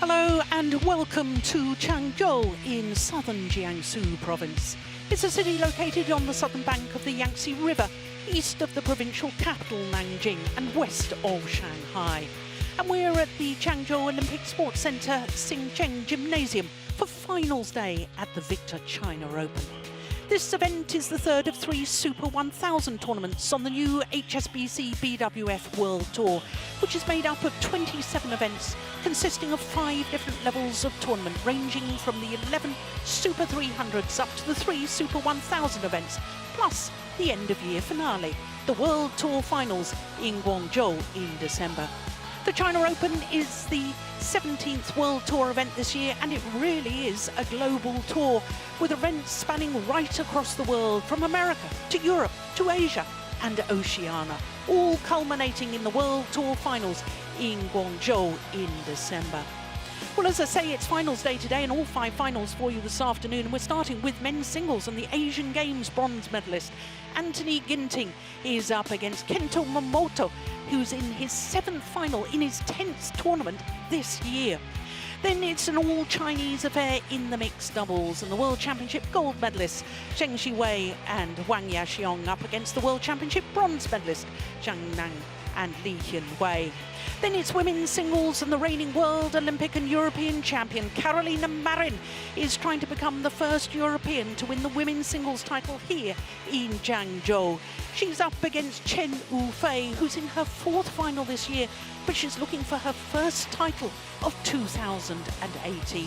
Hello and welcome to Changzhou in southern Jiangsu province. It's a city located on the southern bank of the Yangtze River, east of the provincial capital Nanjing and west of Shanghai. And we're at the Changzhou Olympic Sports Center Xingcheng Gymnasium for finals day at the Victor China Open. This event is the third of 3 Super 1000 tournaments on the new HSBC BWF World Tour, which is made up of 27 events consisting of 5 different levels of tournament, ranging from the 11 Super 300s up to the 3 Super 1000 events, plus the end-of-year finale, the World Tour Finals in Guangzhou in December. The China Open is the 17th World Tour event this year, and it really is a global tour with events spanning right across the world, from America to Europe to Asia and Oceania, all culminating in the World Tour Finals in Guangzhou in December. Well, as I say, it's finals day today and all 5 finals for you this afternoon. And we're starting with men's singles, and the Asian Games bronze medalist Anthony Ginting is up against Kento MOMOTA, who's in his 7th final in his 10th tournament this year. Then it's an all-Chinese affair in the mixed doubles, and the World Championship gold medalists Zheng Xiwei and Wang Yaxiong up against the World Championship bronze medalist Zhang Nan and Li Hianhui. Then it's women's singles, and the reigning world, Olympic and European champion Carolina Marin is trying to become the first European to win the women's singles title here in Changzhou. She's up against Chen Yufei, who's in her 4th final this year, but she's looking for her first title of 2018.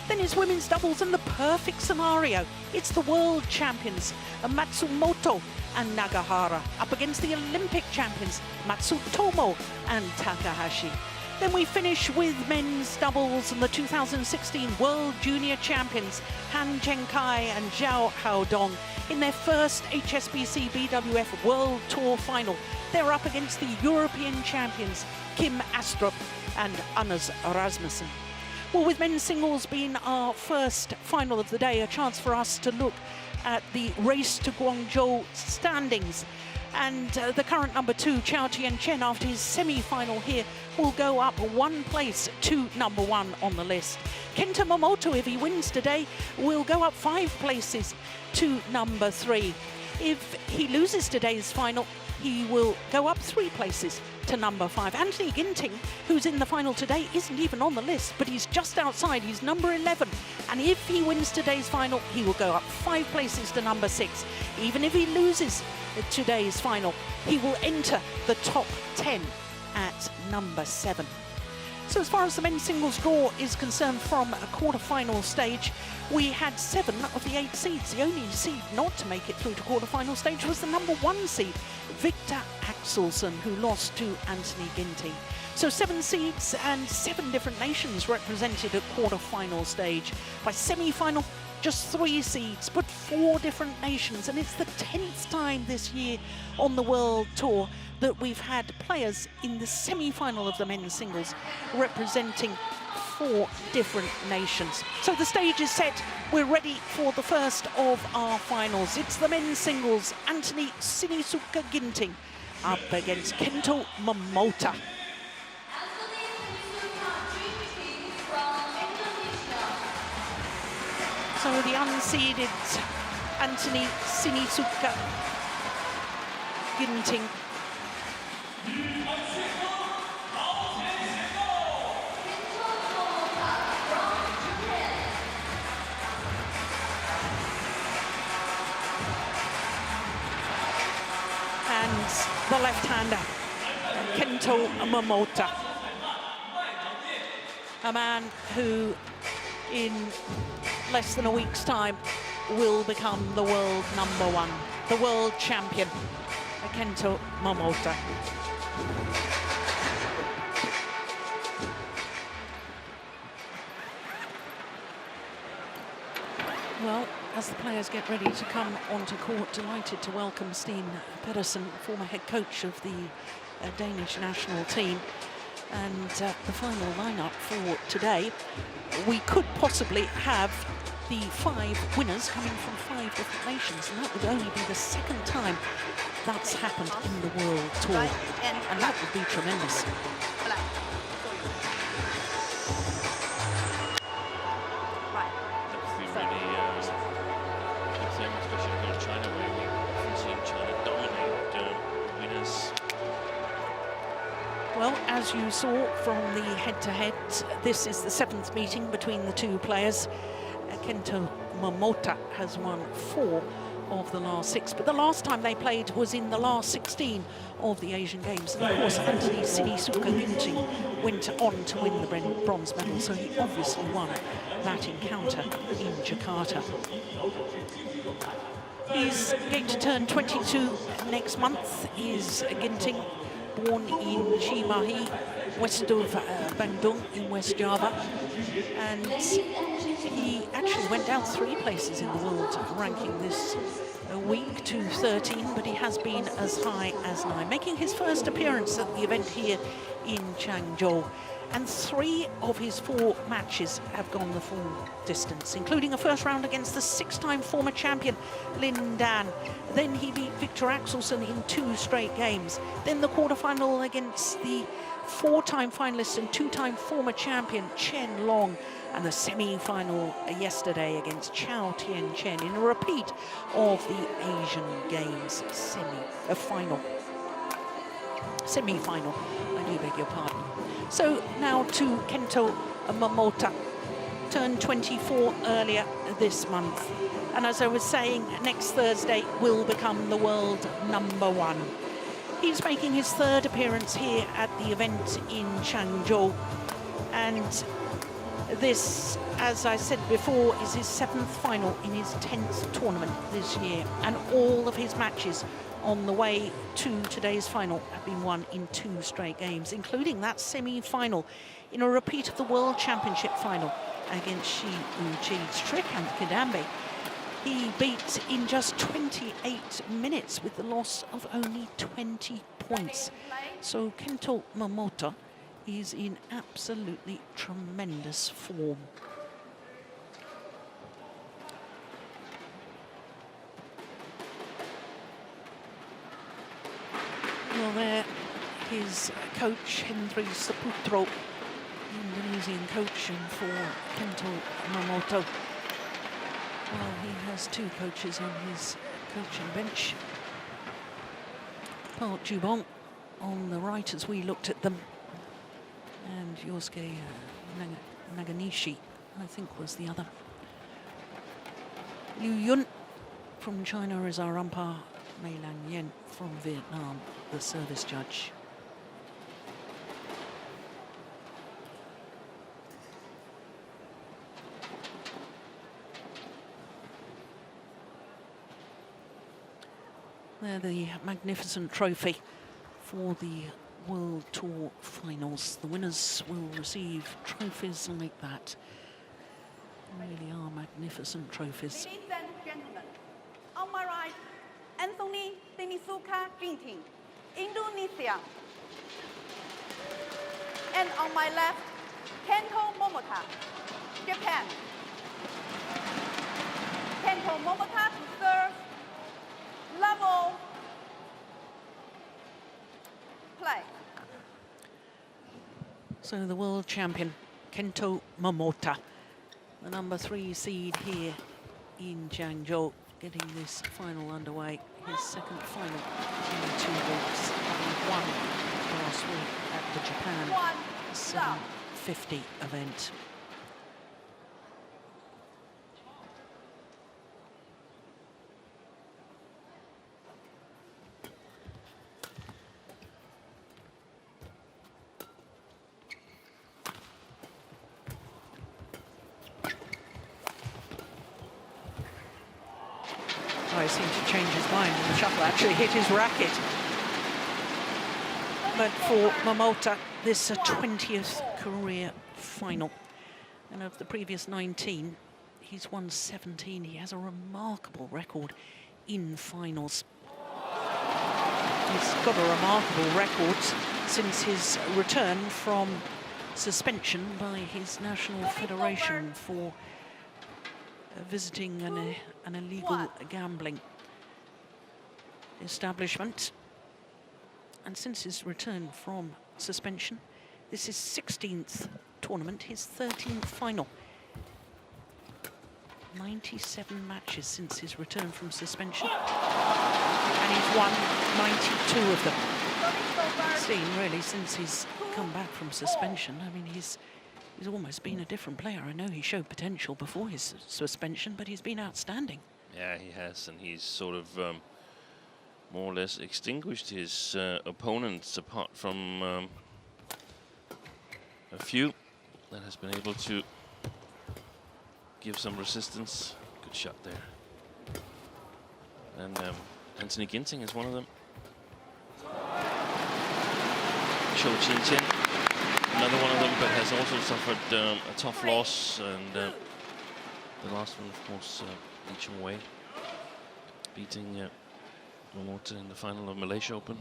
Then it's women's doubles and the perfect scenario. It's the world champions Matsumoto and Nagahara up against the Olympic champions Matsutomo and Takahashi. Then we finish with men's doubles and the 2016 World Junior Champions Han Zhengkai and Zhao Haodong in their first HSBC BWF World Tour final. They're up against the European champions Kim Astrup and Anders Rasmussen. Well, with men's singles being our first final of the day, a chance for us to look at the race to Guangzhou standings. And the current number 2, Chao Tianchen, after his semi-final here, will go up 1 place to number 1 on the list. Kento MOMOTA, if he wins today, will go up 5 places to number 3. If he loses today's final, he will go up 3 places to number 5. Anthony Ginting, who's in the final today, isn't even on the list, but he's just outside. He's number 11. And if he wins today's final, he will go up 5 places to number 6. Even if he loses today's final, he will enter the top 10 at number 7. So as far as the men's singles draw is concerned from a quarter-final stage, we had 7 of the 8 seeds. The only seed not to make it through to quarter-final stage was the number 1 seed, Victor Axelsen, who lost to Anthony Ginting. So 7 seeds and 7 different nations represented at quarter-final stage. By semi-final, just 3 seeds, but 4 different nations. And it's the 10th time this year on the World Tour that we've had players in the semi-final of the men's singles representing 4 different nations. So the stage is set. We're ready for the first of our finals. It's the men's singles. Anthony Sinisuka Ginting up against Kento MOMOTA. So the unseeded Anthony Sinisuka Ginting and the left-hander Kento MOMOTA, a man who in less than a week's time will become the world number 1, the world champion, Kento MOMOTA. Well, as the players get ready to come onto court, delighted to welcome Steen Pedersen, former head coach of the Danish national team. And the final lineup for today, we could possibly have the 5 winners coming from 5 different nations, and that would only be the 2nd time that's happened in the World Tour, and that would be tremendous. as you saw from the head-to-head, this is the 7th meeting between the two players. Kento Momota has won 4 of the last 6, but the last time they played was in the last 16 of the Asian Games. And of course, Anthony Sinisuka GINTING went on to win the bronze medal, so he obviously won that encounter in Jakarta. He's going to turn 22 next month. Is Ginting, born in Cimahi, west of Bandung in West Java, and he actually went down 3 places in the world ranking this week to 13, but he has been as high as 9, making his first appearance at the event here in Changzhou. And 3 of his 4 matches have gone the full distance, including a first round against the 6-time former champion Lin Dan. Then he beat Victor Axelsen in 2 straight games. Then the quarterfinal against the 4-time finalist and 2-time former champion Chen Long, and the semi-final yesterday against Chao Tien Chen in a repeat of the Asian Games semi-final. I do beg your pardon. So now to Kento Momota, turned 24 earlier this month. And as I was saying, next Thursday will become the world #1. He's making his 3rd appearance here at the event in Changzhou. And this, as I said before, is his 7th final in his 10th tournament this year. And all of his matches on the way to today's final have been won in 2 straight games, including that semi-final in a repeat of the World Championship final against Shi Uchi Shrikant Kidambi. He beat in just 28 minutes with the loss of only 20 points. So Kento Momota is in absolutely tremendous form. Well, there, his coach, Hendry Saputro, Indonesian coach for Kento Momota. Well, he has 2 coaches on his coaching bench. Park Jubong on the right as we looked at them, and Yosuke Naganishi, I think, was the other. Liu Yun from China is our umpire. Mei Lang Yen from Vietnam, the service judge. They're the magnificent trophy for the World Tour finals. The winners will receive trophies like that. They really are magnificent trophies. Ladies and gentlemen, on my right, Anthony Sinisuka GINTING, Indonesia. And on my left, Kento Momota, Japan. Kento Momota to serve, level, play. So the world champion, Kento Momota, the #3 seed here in Changzhou, getting this final underway. His 2nd final in 2 weeks, having won last week at the Japan 750 event. He seemed to change his mind, and the shuttle actually hit his racket. But for Momota, this is a 20th career final. And of the previous 19, he's won 17. He has a remarkable record in finals. He's got a remarkable record since his return from suspension by his national federation for visiting an illegal gambling establishment. And since his return from suspension, this is 16th tournament, his 13th final. 97 matches since his return from suspension, and he's won 92 of them. Seen really since his come back from suspension. I mean, he's almost been a different player. I know he showed potential before his suspension, but he's been outstanding. Yeah, he has, and he's sort of more or less extinguished his opponents, apart from a few that has been able to give some resistance. Good shot there. And Anthony Ginting is one of them. Jinting, another one of them, but has also suffered a tough loss, and the last one, of course, Lee Chung-wei beating Momota in the final of Malaysia Open.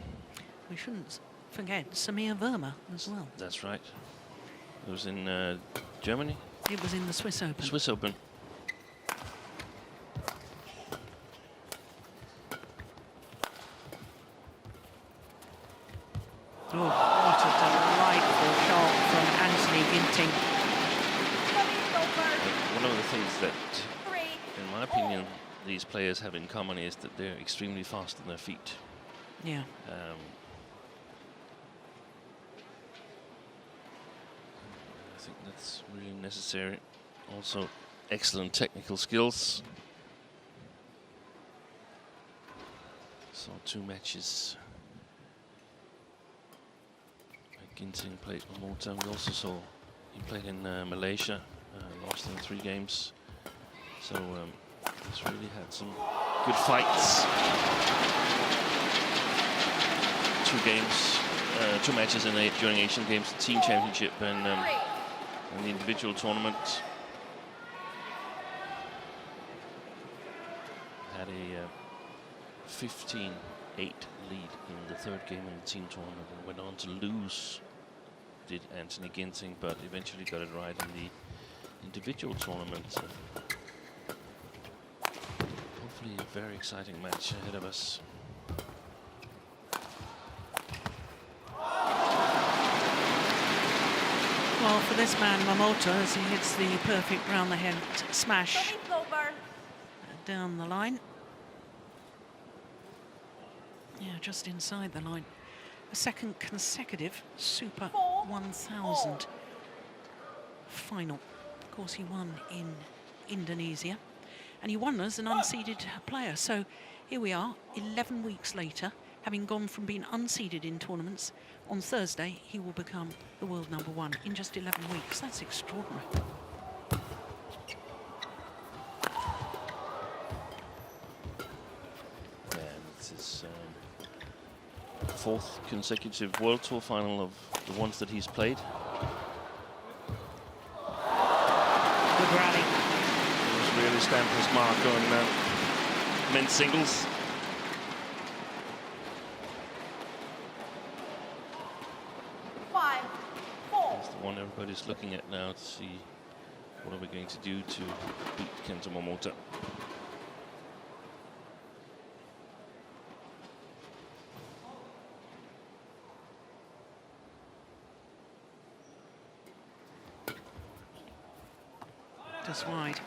We shouldn't forget Samir Verma as well. That's right. It was in Germany. It was in the Swiss Open. Swiss Open. Oh, what a delightful shot from Anthony Ginting. One of the things that, in my opinion, these players have in common is that they're extremely fast on their feet. Yeah. I think that's really necessary. Also, excellent technical skills. Saw 2 matches. Ginting played Momota. We also saw he played in Malaysia, lost in 3 games. So he's really had some good fights. 2 matches during Asian Games, the team championship and the individual tournament. Had a 15-8 lead in the 3rd game in the team tournament and went on to lose, did Anthony Ginting, but eventually got it right in the individual tournament. Hopefully a very exciting match ahead of us. Well, for this man, Momota, as he hits the perfect round-the-head smash down the line. Yeah, just inside the line. A 2nd consecutive Super 1000 final. Of course, he won in Indonesia, and he won as an unseeded player. So here we are, 11 weeks later, having gone from being unseeded in tournaments. On Thursday, he will become the world #1 in just 11 weeks. That's extraordinary. And this is 4th consecutive World Tour final of the ones that he's played. Good rally. He's really stamped his mark on men's singles. That's the one everybody's looking at now to see what are we going to do to beat Kento Momota. Just wide.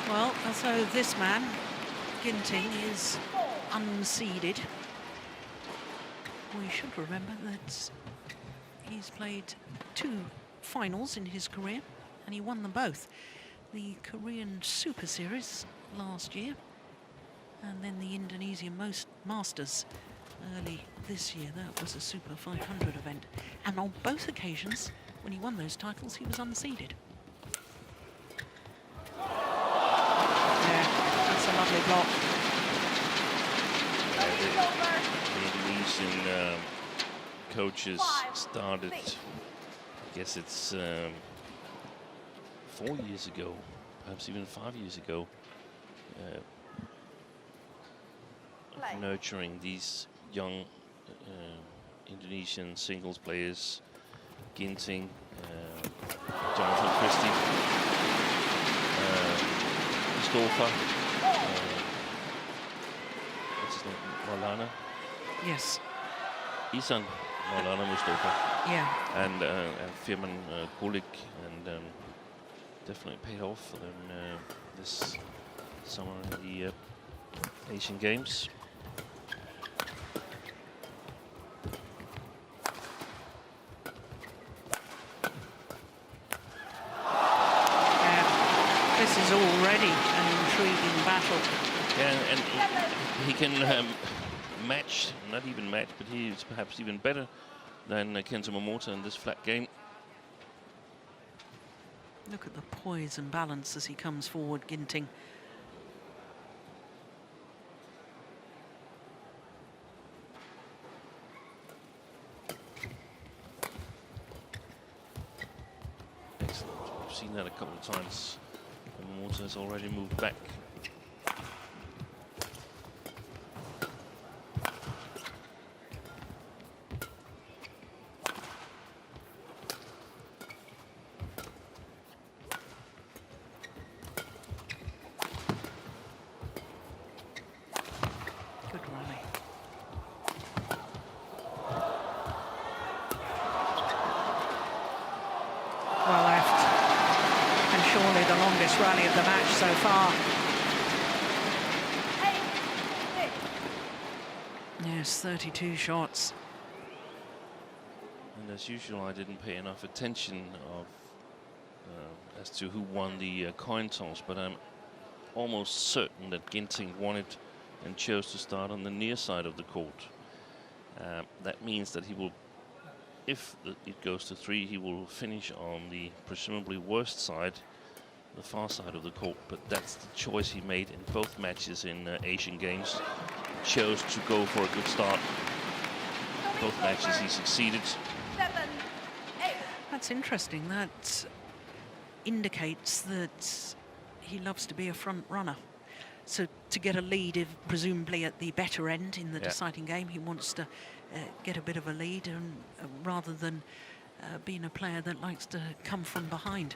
Well, so this man, Ginting, is unseeded. We should remember that he's played 2 finals in his career, and he won them both. The Korean Super Series last year, and then the Indonesian Masters early this year. That was a Super 500 event. And on both occasions, when he won those titles, he was unseeded. That's a lovely block. The Indonesian coaches started, I guess it's 4 years ago, perhaps even 5 years ago, nurturing these young Indonesian singles players, Ginting, Jonathan Christie, Mustafa, what's his name, Maulana? Yes. Isan Maulana Mustafa. Yeah. And Firman Kulik, and definitely paid off for them this summer in the Asian Games. This is already an intriguing battle. Yeah, and he can match, not even match, but he is perhaps even better than Kento Momota in this flat game. Look at the poise and balance as he comes forward, Ginting. Excellent. We've seen that a couple of times. Momota has already moved back. Rally of the match so far. Yes, 32 shots. And as usual, I didn't pay enough attention as to who won the coin toss, but I'm almost certain that Ginting wanted and chose to start on the near side of the court. That means that he will, if it goes to 3, he will finish on the presumably worst side, the far side of the court, but that's the choice he made in both matches in Asian Games. He chose to go for a good start. Both matches he succeeded. That's interesting. That indicates that he loves to be a front runner. So to get a lead, if presumably at the better end in the deciding game, he wants to get a bit of a lead, and rather than being a player that likes to come from behind.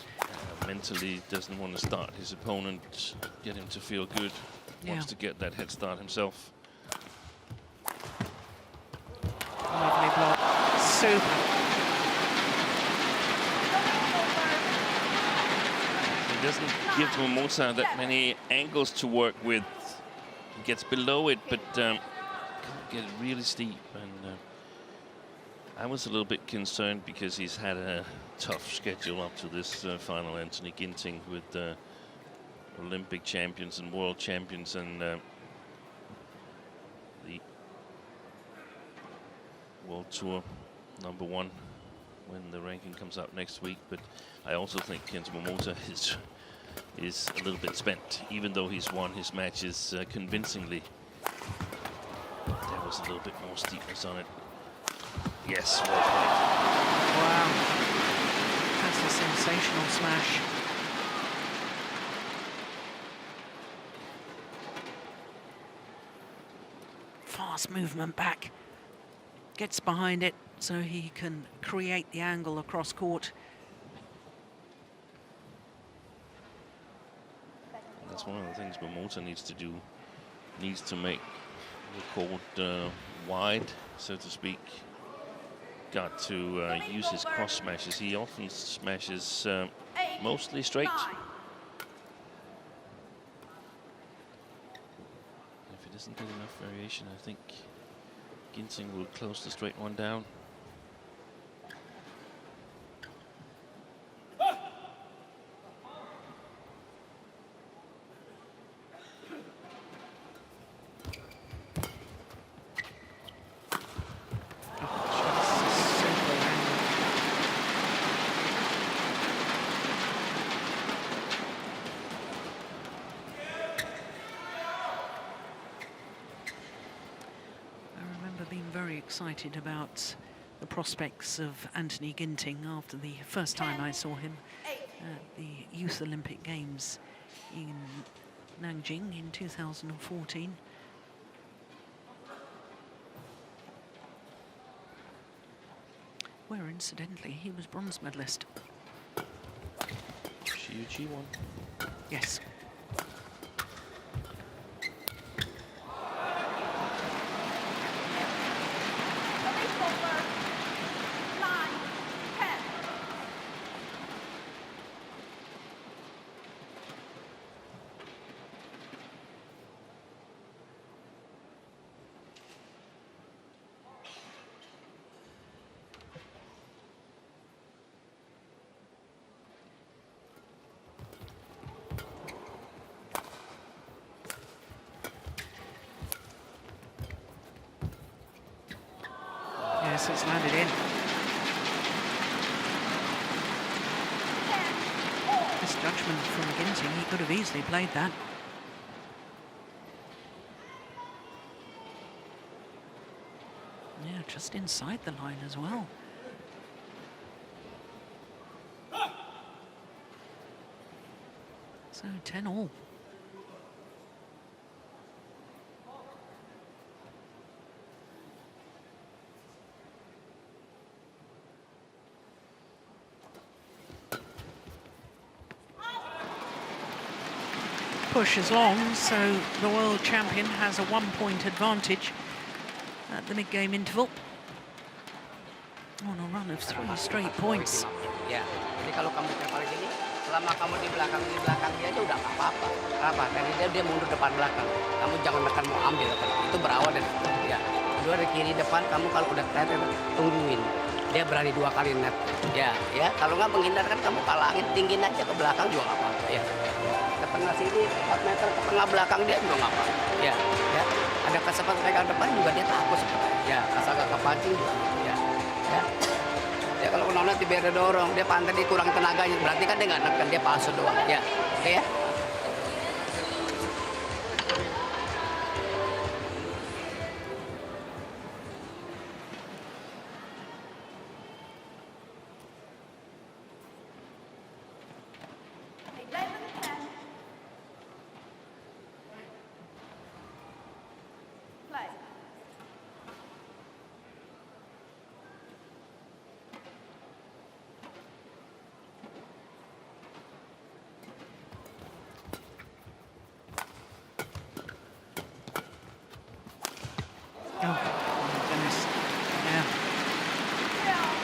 Mentally doesn't want to start his opponent, get him to feel good, wants to get that head start himself. Lovely block, super. He doesn't give Momota that many angles to work with. He gets below it, but can't get it really steep. And I was a little bit concerned because he's had a tough schedule up to this final. Anthony Ginting with Olympic champions and world champions, and the World Tour #1 when the ranking comes out next week. But I also think Kento Momota is a little bit spent, even though he's won his matches convincingly. There was a little bit more steepness on it. Yes, well played. Wow, that's a sensational smash. Fast movement back. Gets behind it so he can create the angle across court. That's one of the things Momota needs to do. Needs to make the court wide, so to speak. Got to use his cross smashes. He often smashes mostly straight. If he doesn't get enough variation, I think Ginting will close the straight one down. Excited about the prospects of Anthony Ginting after the first time I saw him at the Youth Olympic Games in Nanjing in 2014. Where incidentally he was bronze medalist. Shiuchi won. Yes. it's landed in. Misjudgment from Ginting. He could have easily played that. Yeah, just inside the line as well. So 10-all. Push is long, so the world champion has a 1-point advantage at the mid-game interval. On a run of 3 straight points. Ya, jadi kalau kamu travel gini, selama kamu di belakang dia aja udah nggak apa-apa. Kenapa? Dari dia mundur depan belakang. Kamu jangan makan mau ambil. Itu berawal dari ya. Kedua dari kiri depan, kamu kalau udah net tungguin. Dia berani 2 kali net. Ya, ya. Kalau nggak menghindar kan kamu kalangin, tinggiin aja ke belakang juga nggak apa-apa. Ya. Ke tengah sini 4 meter ke tengah belakang dia juga nggak apa-apa. Ya, ya. Ada kesempatan pegang depan juga dia takut sebenarnya. Ya, asal nggak kepancing juga. Ya, ya. Ya kalau nona biar dia dorong, dia pantai dia kurang tenaganya, berarti kan dia nggak neken, dia palsu doang. Ya, oke ya.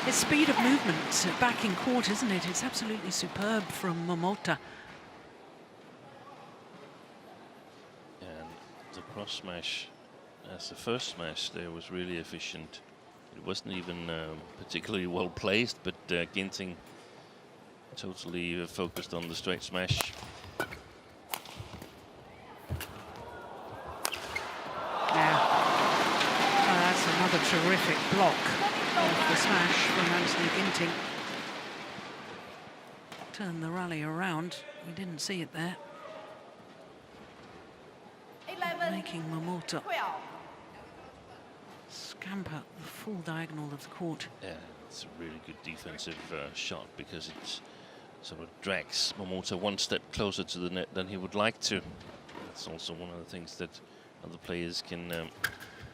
His speed of movement back in court, isn't it? It's absolutely superb from Momota. And the cross smash, as the first smash there, was really efficient. It wasn't even particularly well placed, but Ginting totally focused on the straight smash. Yeah. Oh, that's another terrific block. The smash from Anthony Ginting. Turn the rally around. We didn't see it there. 11, Making Momota 12. scamper the full diagonal of the court. Yeah, it's a really good defensive shot because it sort of drags Momota 1 step closer to the net than he would like to. That's also one of the things that other players can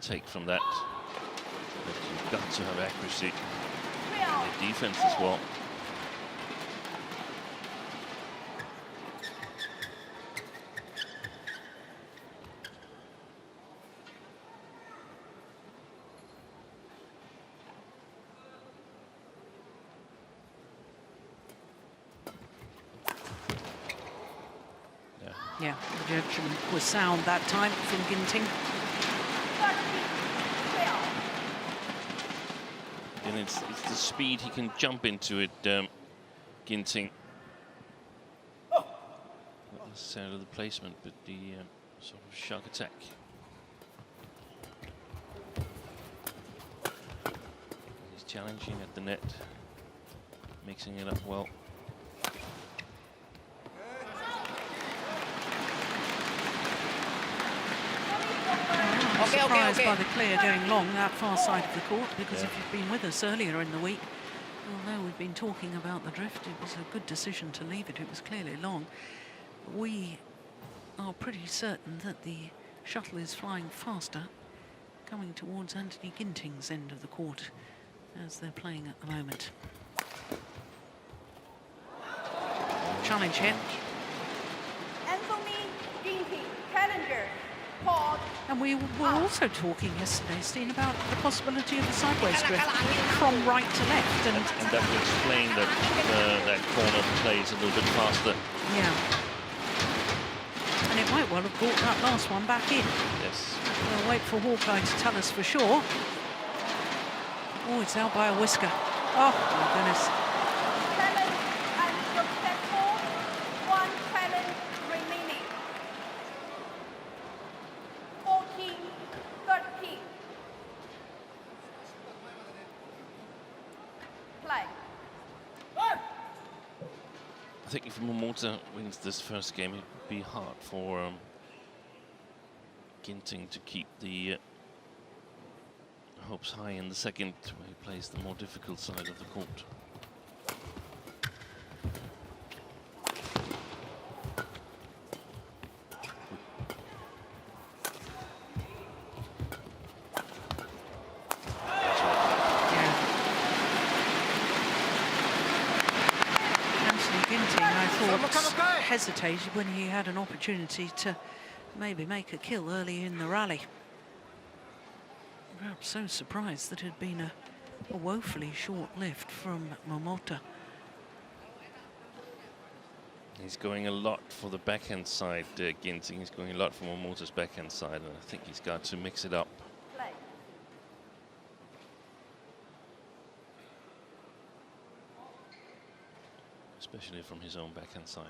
take from that. But you've got to have accuracy in the defense as well. Yeah, the judgment was sound that time from Ginting. And it's the speed he can jump into it, Ginting. Not necessarily the placement, but the sort of shock attack. He's challenging at the net, mixing it up well. Surprised by the clear going long that far side of the court, because if you've been with us earlier in the week, although we've been talking about the drift, it was a good decision to leave it. It was clearly long. We are pretty certain that the shuttle is flying faster, coming towards Anthony Ginting's end of the court as they're playing at the moment. Challenge here. Anthony Ginting, challenger. Paul. And we were also talking yesterday, Steen, about the possibility of a sideways drift from right to left. And that would explain that that corner plays a little bit faster. Yeah. And it might well have brought that last one back in. Yes. We'll wait for Hawkeye to tell us for sure. Oh, it's out by a whisker. Oh, my goodness. Challenge unsuccessful. 1 challenge remaining. 14-13. think if Momota wins this first game, it would be hard for Ginting to keep the hopes high in the second, where he plays the more difficult side of the court. Hesitated when he had an opportunity to maybe make a kill early in the rally. Perhaps so surprised that it had been a woefully short lift from Momota. He's going a lot for the backhand side, Ginting. He's going a lot for Momota's backhand side, and I think he's got to mix it up. Play. Especially from his own backhand side.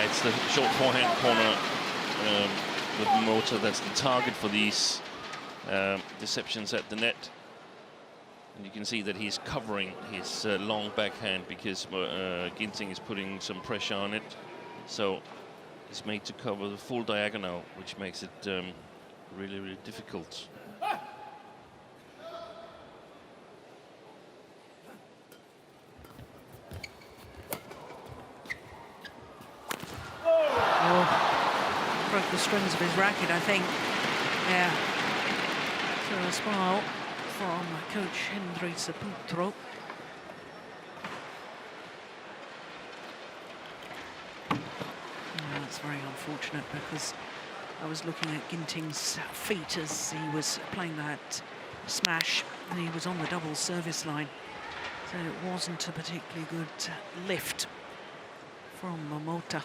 It's the short forehand corner with Momota that's the target for these deceptions at the net. And you can see that he's covering his long backhand because Ginting is putting some pressure on it. So it's made to cover the full diagonal, which makes it really, really difficult. Broke the strings of his racket, I think. Yeah. So a smile from coach Hendry Saputro. That's very unfortunate because I was looking at Ginting's feet as he was playing that smash and he was on the double service line. So it wasn't a particularly good lift from Momota.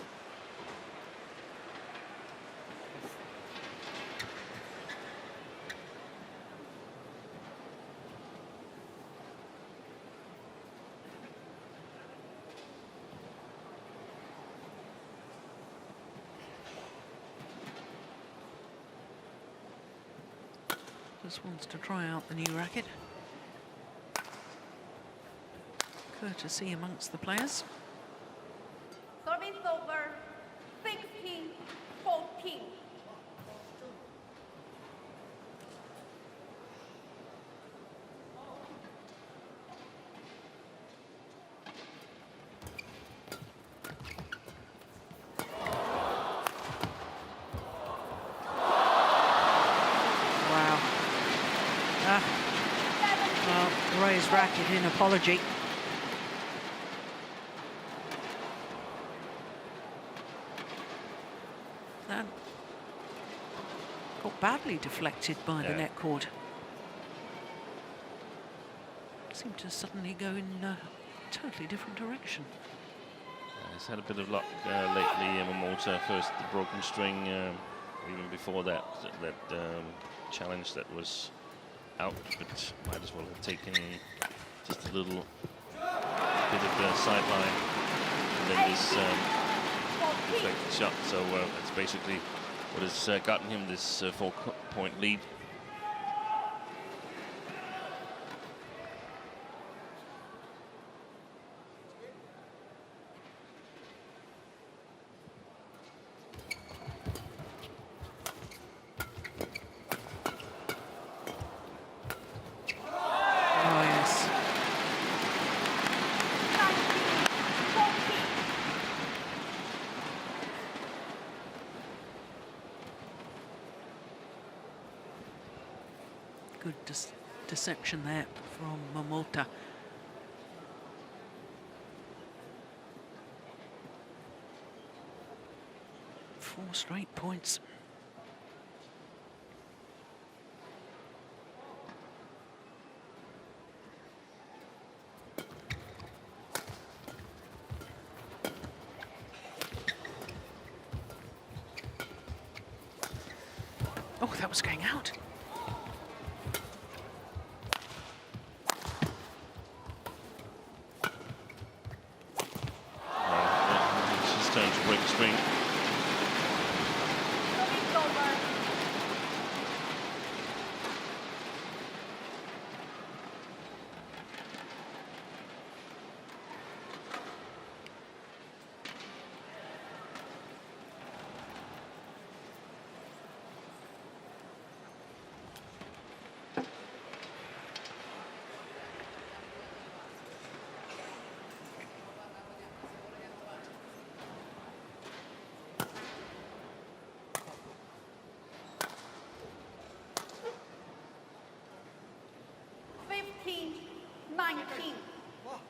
Just wants to try out the new racket. Courtesy amongst the players. Service over 16-14. Raised racket in apology. That got badly deflected by the net cord. Seemed to suddenly go in a totally different direction. He's had a bit of luck lately, Momota. First the broken string, even before that challenge that was out, but might as well have taken just a little bit of the sideline and then this deflected shot. So that's basically what has gotten him this 4-point lead. Good deception there from Momota. Four straight points. Oh, that was going out. break string. Service over. Fifteen, 19. Oh,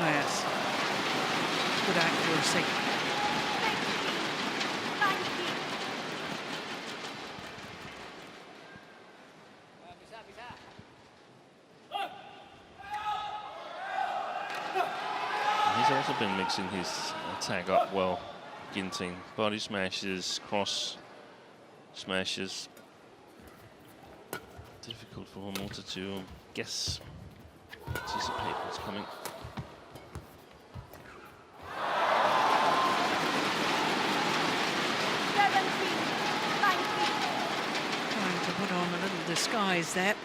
yes. Good accuracy. 19. He's also been mixing his attack up well. Ginting, body smashes, cross smashes. Difficult for Momota to guess, anticipate what's coming. Trying to put on a little disguise there.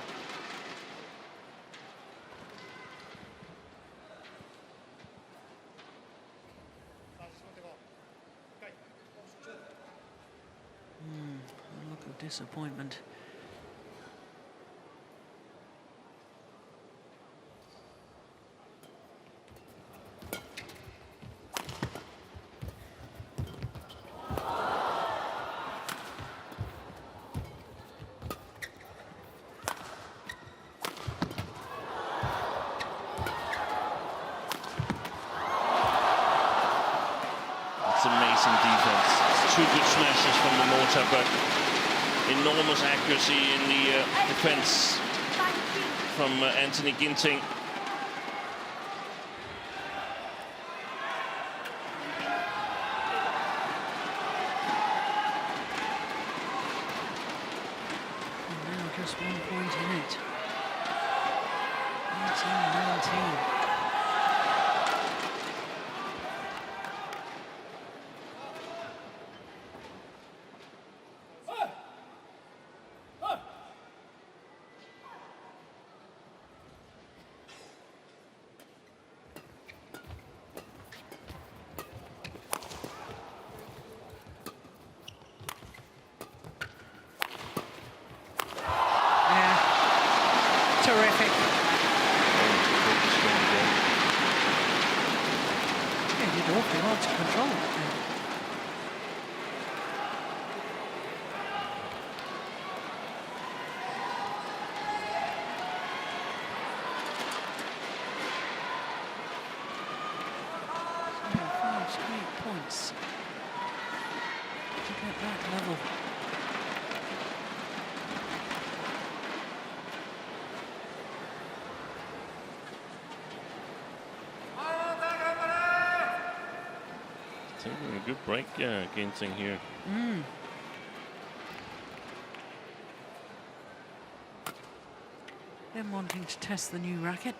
A look of disappointment. Amazing defense. It's 2 good smashes from Momota, but enormous accuracy in the defense from Anthony Ginting. And now just 1 point in it. 18-19. Terrific. Yeah, you did awfully well to control it. So 5 straight points to get that level. Taking a good break, Ginting here. Then wanting to test the new racket.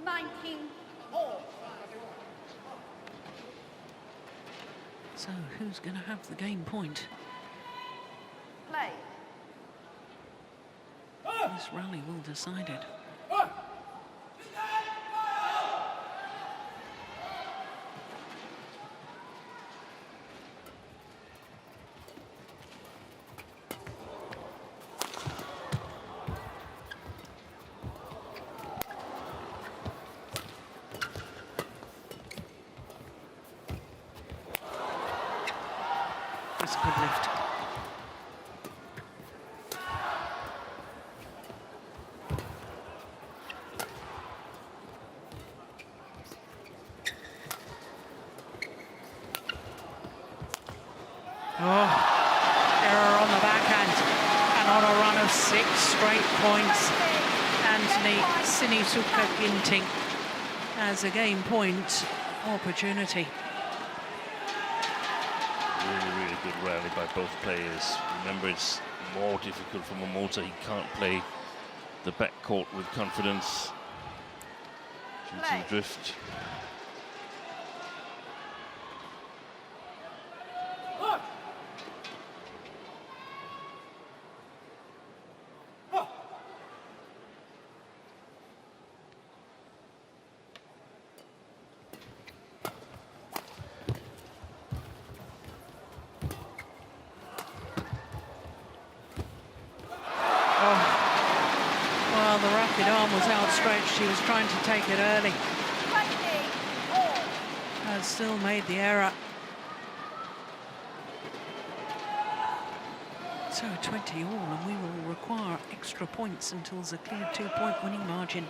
19. So who's going to have the game point? Play. This rally will decide it. That's a good lift. Oh, error on the backhand. And on a run of 6 straight points, Anthony Sinisuka GINTING as a game point opportunity. Really good rally by both players. Remember, it's more difficult for Momota. He can't play the backcourt with confidence due to the drift. Well, the racket arm was outstretched. He was trying to take it early. And still made the error. So 20 all, and we will require extra points until there's a clear 2-point winning margin.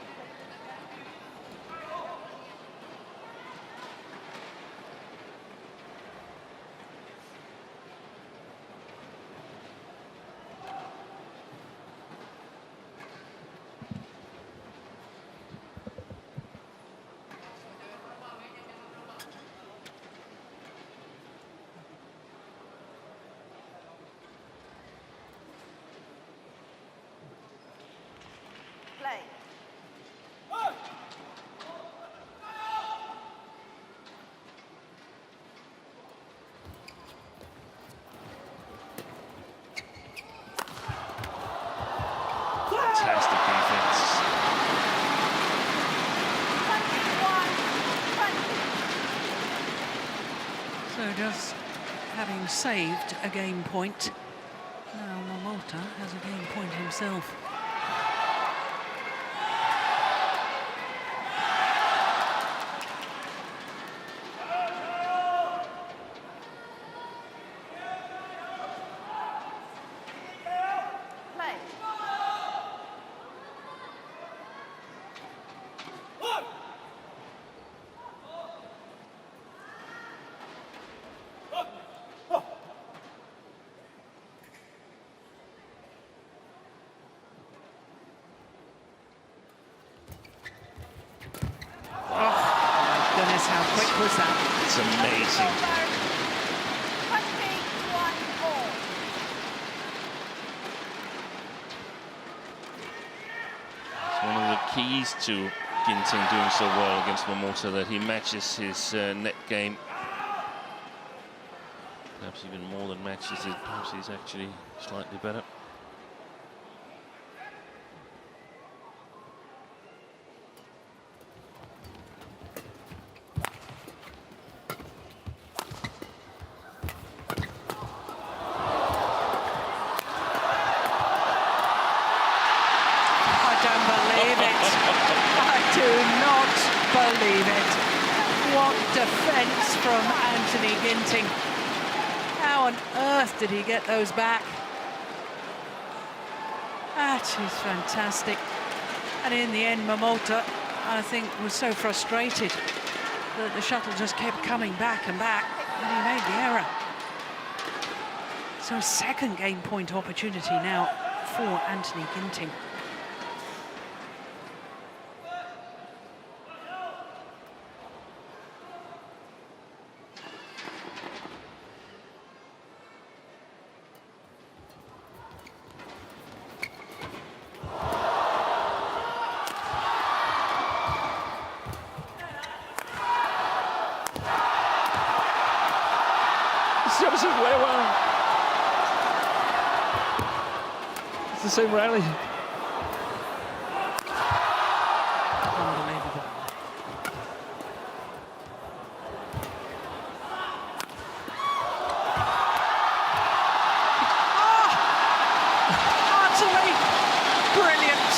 Fantastic defense. So just having saved a game point, now Momota has a game point himself. How quick was that? It's amazing. It's one of the keys to Ginting doing so well against Momota, that he matches his net game. Perhaps even more than matches it. Perhaps he's actually slightly better. Ginting. How on earth did he get those back? That is fantastic. And in the end, Momota, I think, was so frustrated that the shuttle just kept coming back and back, and he made the error. So a second game point opportunity now for Anthony Ginting. It's the same rally. Unbelievable. Utterly brilliant.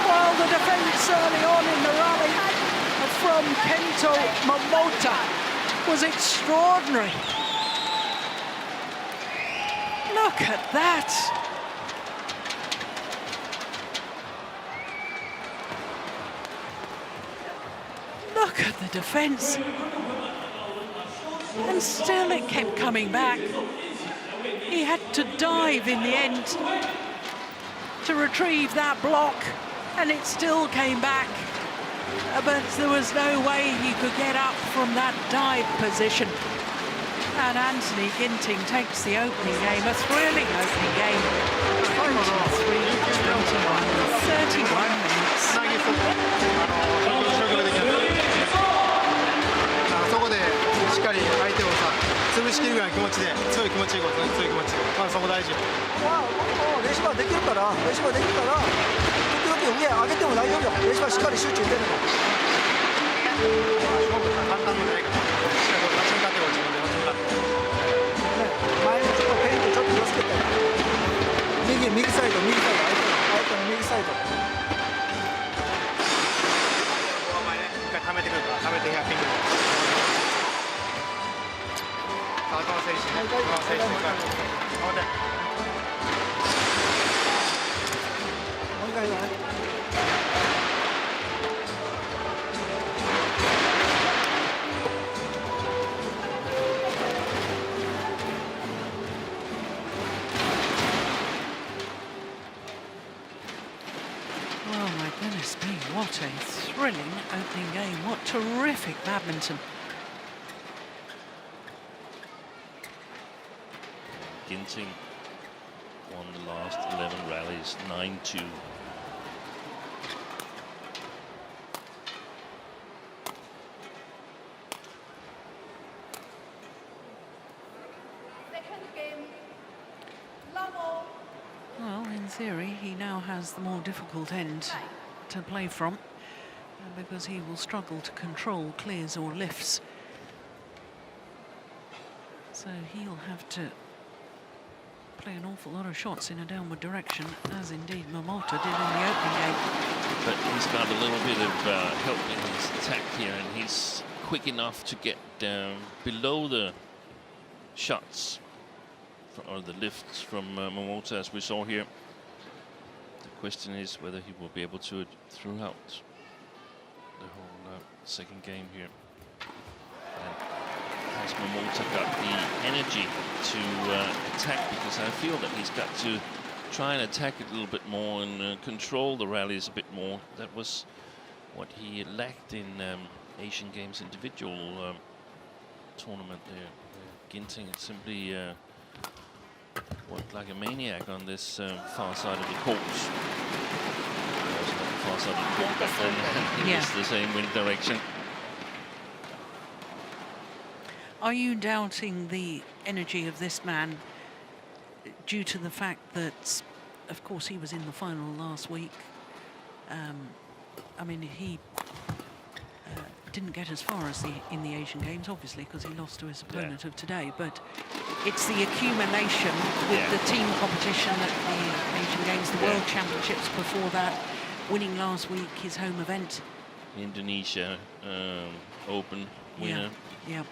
Well, the defence early on in the rally from Kento Momota was extraordinary. Look at that. Look at the defence. And still it kept coming back. He had to dive in the end to retrieve that block, and it still came back. but there was no way he could get up from that dive position. And Anthony Ginting takes the opening game, a thrilling opening game. 31 minutes. そこでしっかり相手をさ潰しきるぐらいの気持ちで強い気持ちいいことね強い気持ちまあそこ大事よ練習はできるから時々上上げても大丈夫よ練習はしっかり集中してるの勝負簡単じゃないからしっかり立ち向かって自分で立ち向かって前にちょっとペイントちょっと寄せて右サイド相手の右サイド一回溜めてくるから溜めて100ピング川島選手ね川島選手もう一回だね Goodness me, what a thrilling opening game. What terrific badminton. Ginting won the last 11 rallies, 9-2. Second game, level. Well, in theory, he now has the more difficult end to play from because he will struggle to control clears or lifts. So he'll have to play an awful lot of shots in a downward direction, as indeed Momota did in the opening game. But he's got a little bit of help in his attack here, and he's quick enough to get down below the shots or the lifts from Momota, as we saw here. The question is whether he will be able to throughout the whole second game here. And has Momota got the energy to attack? Because I feel that he's got to try and attack it a little bit more and control the rallies a bit more. That was what he lacked in Asian Games individual tournament there. Ginting simply worked like a maniac on this far side of the court. Far side of the court, but then it was the same wind direction. Are you doubting the energy of this man due to the fact that, of course, he was in the final last week? I mean, he didn't get as far as in the Asian Games, obviously, because he lost to his opponent of today. But it's the accumulation with the team competition at the Asian Games, the World Championships before that, winning last week his home event. Indonesia Open winner. Yeah.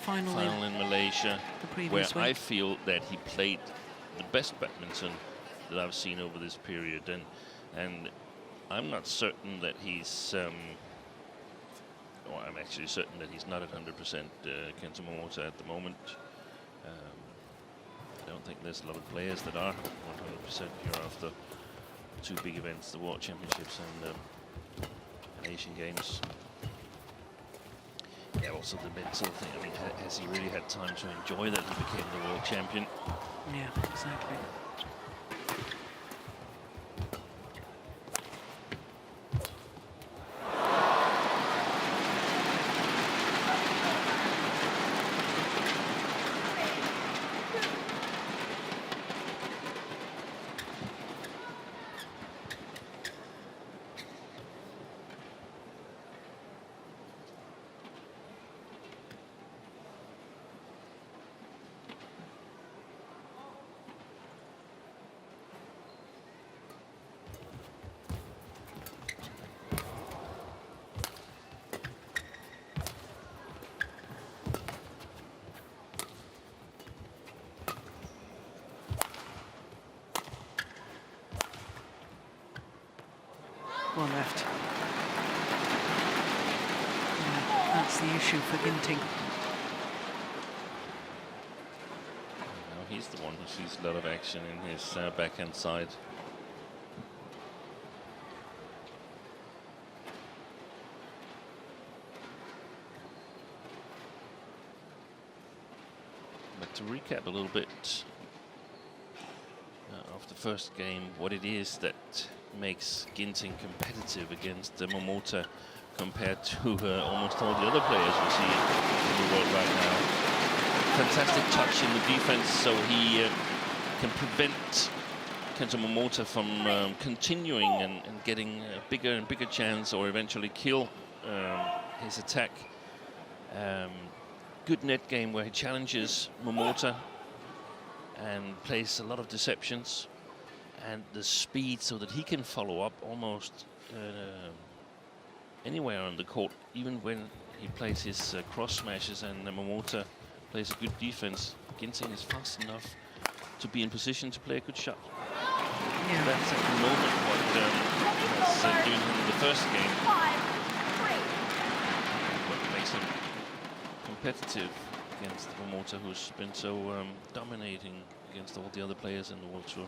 Final in Malaysia, where I feel that he played the best badminton that I've seen over this period, and I'm not certain that he's. Well, I'm actually certain that he's not at 100% Kento Momota at the moment. I don't think there's a lot of players that are 100% here after two big events, the World Championships and Asian Games. Yeah, also the mental thing. I mean, has he really had time to enjoy that he became the world champion? Yeah, exactly. One left. Yeah, that's the issue for Ginting. Now he's the one who sees a lot of action in his backhand side. to recap a little bit of the first game, what it is that makes Ginting competitive against Momota compared to almost all the other players we see in the world right now. Fantastic touch in the defense, so he can prevent Kento Momota from continuing and getting a bigger and bigger chance, or eventually kill his attack. Good net game where he challenges Momota and plays a lot of deceptions, and the speed so that he can follow up almost anywhere on the court, even when he plays his cross smashes and Momota plays a good defense. Ginting is fast enough to be in position to play a good shot. Yeah. That's at the moment what was doing him in the first game. What makes him competitive against Momota, who's been so dominating against all the other players in the World Tour.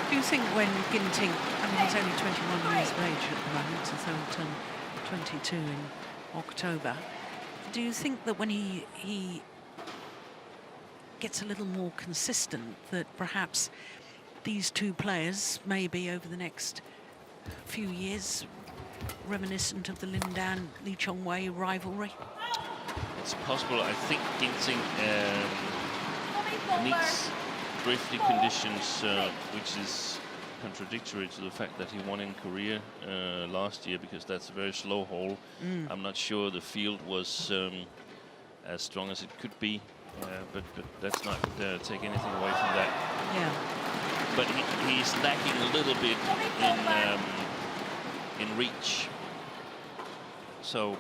Do you think when Ginting, I mean, he's only 21 years of age at the moment, so he'll turn 22 in October. Do you think that when he gets a little more consistent, that perhaps these two players maybe over the next few years reminiscent of the Lin Dan Lee Chong Wei rivalry? It's possible. I think Ginting needs drifty conditions, which is contradictory to the fact that he won in Korea last year, because that's a very slow hole. I'm not sure the field was as strong as it could be, but let's not take anything away from that. Yeah. But he's lacking a little bit in reach. So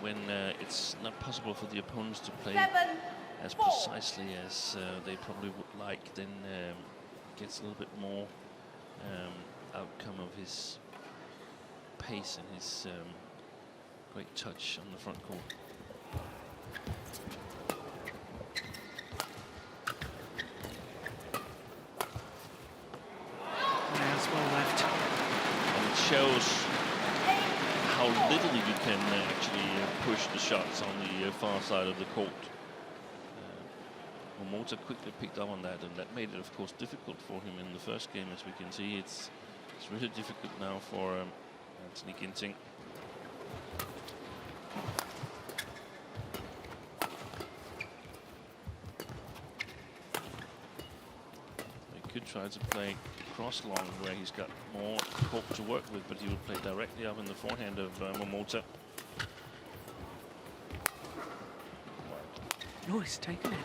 when it's not possible for the opponents to play as precisely as they probably would like, then gets a little bit more outcome of his pace and his great touch on the front court. Yeah, it's well left. And it shows how little you can actually push the shots on the far side of the court. Momota quickly picked up on that, and that made it, of course, difficult for him in the first game. As we can see, it's really difficult now for Anthony Ginting. He could try to play cross-long where he's got more court to work with, but he will play directly up in the forehand of Momota. Oh, he's taken it.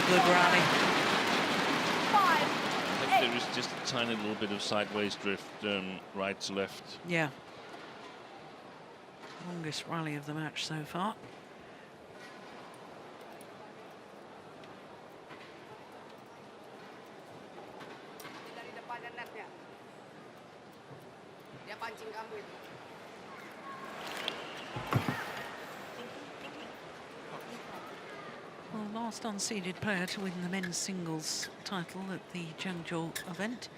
Good rally. I think there is just a tiny little bit of sideways drift, right to left. Yeah. Longest rally of the match so far. Dari depannya netnya. Dia pancing kamu itu. Well, last unseeded player to win the men's singles title at the Changzhou event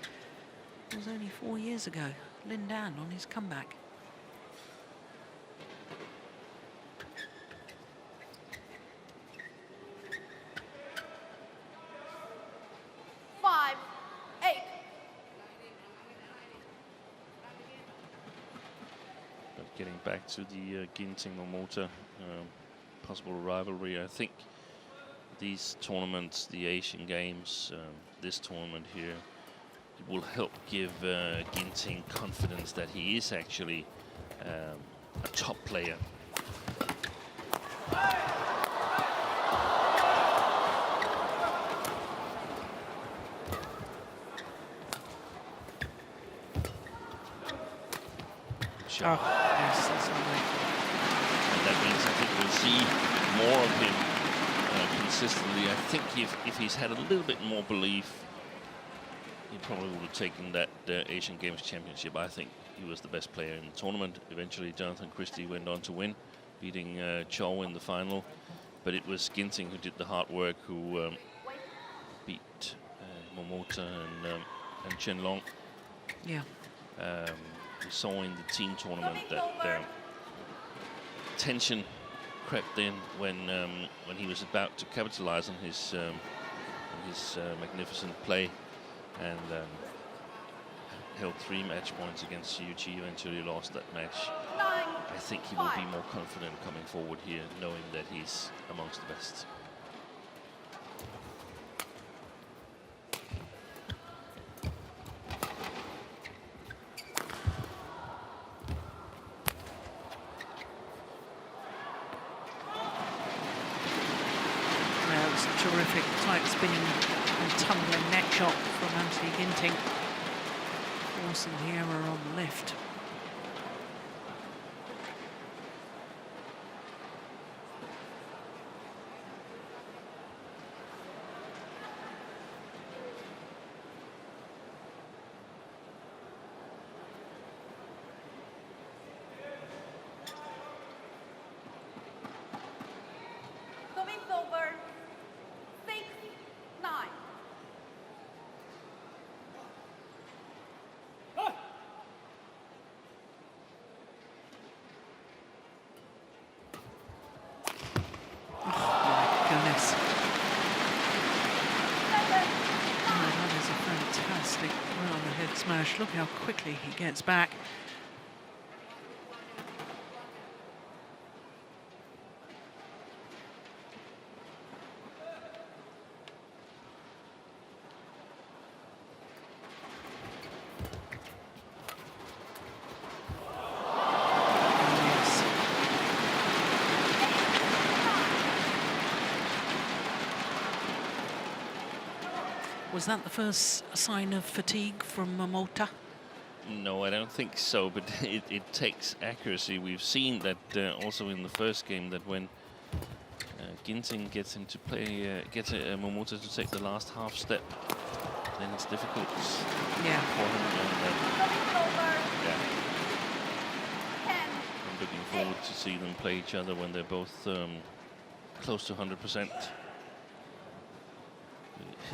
was only 4 years ago. Lin Dan on his comeback. But getting back to the Ginting Momota possible rivalry, I think these tournaments, the Asian Games, this tournament here, it will help give Ginting confidence that he is actually a top player. Oh, yes, that's lovely. that means I think we'll see more of him consistently. I think if he's had a little bit more belief, he probably would have taken that Asian Games Championship. I think he was the best player in the tournament. Eventually, Jonathan Christie went on to win, beating Chow in the final. But it was Ginting who did the hard work, who beat Momota and Chen Long. Yeah. We saw in the team tournament that tension crept in when he was about to capitalize on his magnificent play, and held 3 match points against Yu Chi. Eventually lost that match. I think he will be more confident coming forward here, knowing that he's amongst the best. Well, it's a terrific tight spinning and tumbling net shot from Anthony Ginting, forcing the error on the left. Service over. 6-9. Goodness. Oh, that is a fantastic round-the-head smash. Look how quickly he gets back. Yes. Was that the first sign of fatigue from Momota? No, I don't think so, but it takes accuracy. We've seen that also in the first game, that when Ginting gets him to play, gets Momota to take the last half step, then it's difficult Yeah. for him. And, Service over. yeah, 10. I'm looking forward to see them play each other when they're both close to 100%.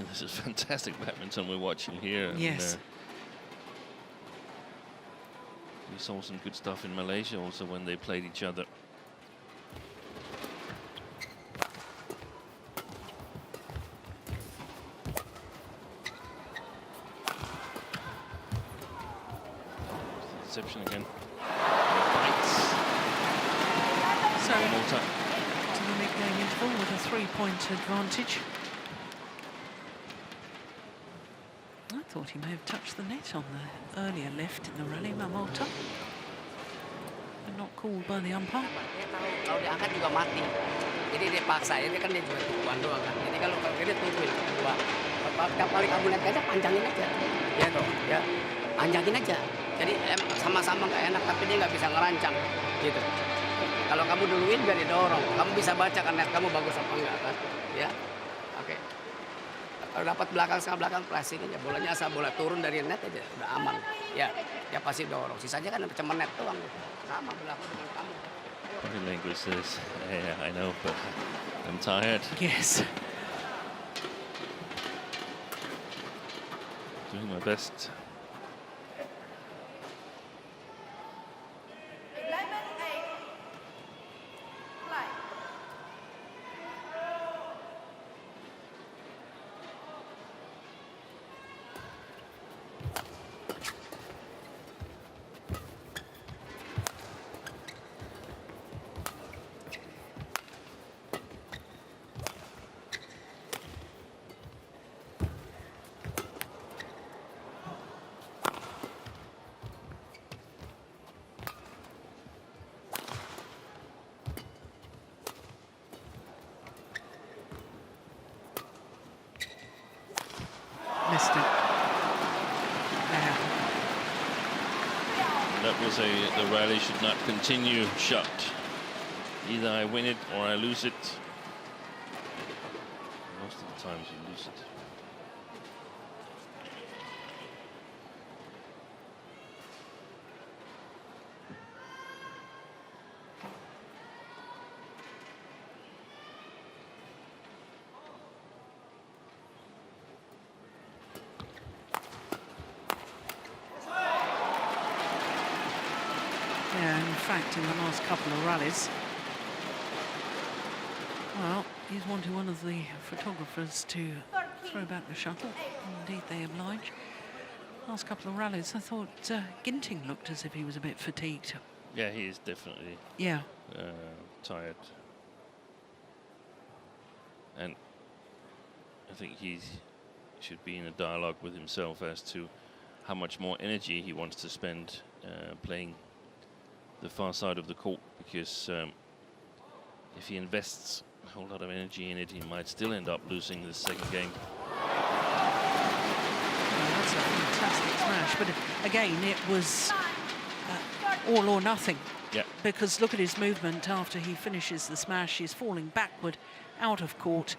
This is fantastic badminton we're watching here. Yes. And, we saw some good stuff in Malaysia also when they played each other. Deception again. Bites. So, Momota. to the mid-game interval with a 3-point advantage. I thought he may have touched the net on the earlier lift in the rally, Momota. But not called by the umpire. Dia kalau diangkat juga mati. Jadi dia paksa, ini kan dia juga tujuan doang kan. Jadi kalau dia tujuin kedua, tiap kali kamu lihat gajah panjangin aja, ya toh, ya panjangin aja. Jadi sama-sama nggak enak, tapi dia nggak bisa ngerancang, gitu. Kalau kamu duluin biar didorong, kamu bisa baca kan net kamu bagus apa enggak kan, ya. Oke. Kalau dapat belakang sama belakang plastik aja, bolanya asal bola turun dari net aja udah aman. Ya, dia pasti dorong. Sisanya kan cuma net doang gitu. Sama berlaku dengan kamu. Body language says, yeah, I know, but I'm tired. Yes. Doing my best. 11-8. Play. Missed it. Yeah. That was the rally should not continue shot. Either I win it or I lose it. Most of the times you lose it. Yeah, in fact, in the last couple of rallies, well, he's wanted one of the photographers to throw back the shuttle. Indeed, they oblige. Last couple of rallies, I thought Ginting looked as if he was a bit fatigued. Yeah, he is definitely tired. And I think he should be in a dialogue with himself as to how much more energy he wants to spend playing the far side of the court, because if he invests a whole lot of energy in it, he might still end up losing the second game. Well, that's a fantastic smash, but again, it was all or nothing. Yeah. Because look at his movement after he finishes the smash. He's falling backward out of court.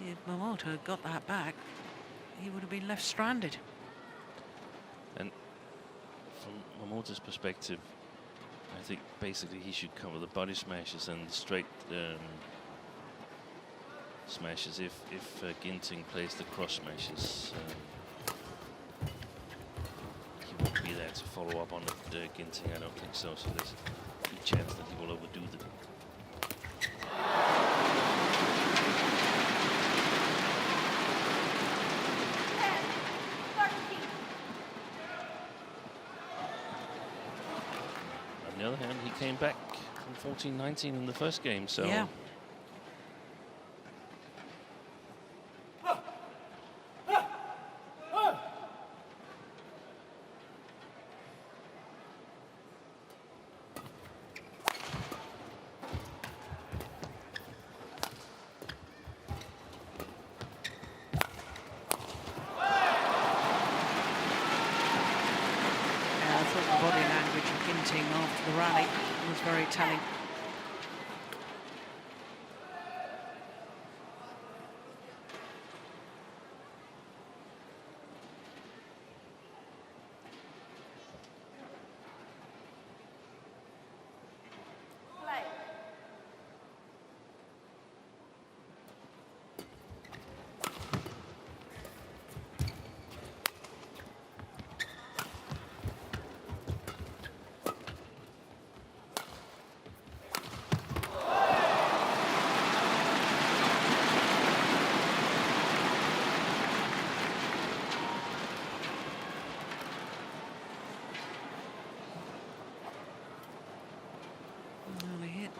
If Momota got that back, he would have been left stranded. And from Momota's perspective, I think basically he should cover the body smashes and the straight smashes if Ginting plays the cross smashes. He won't be there to follow up on it, Ginting, I don't think so. So there's a good chance that he will overdo them. On the other hand, he came back from 14-19 in the first game, so yeah. After the rally was very telling.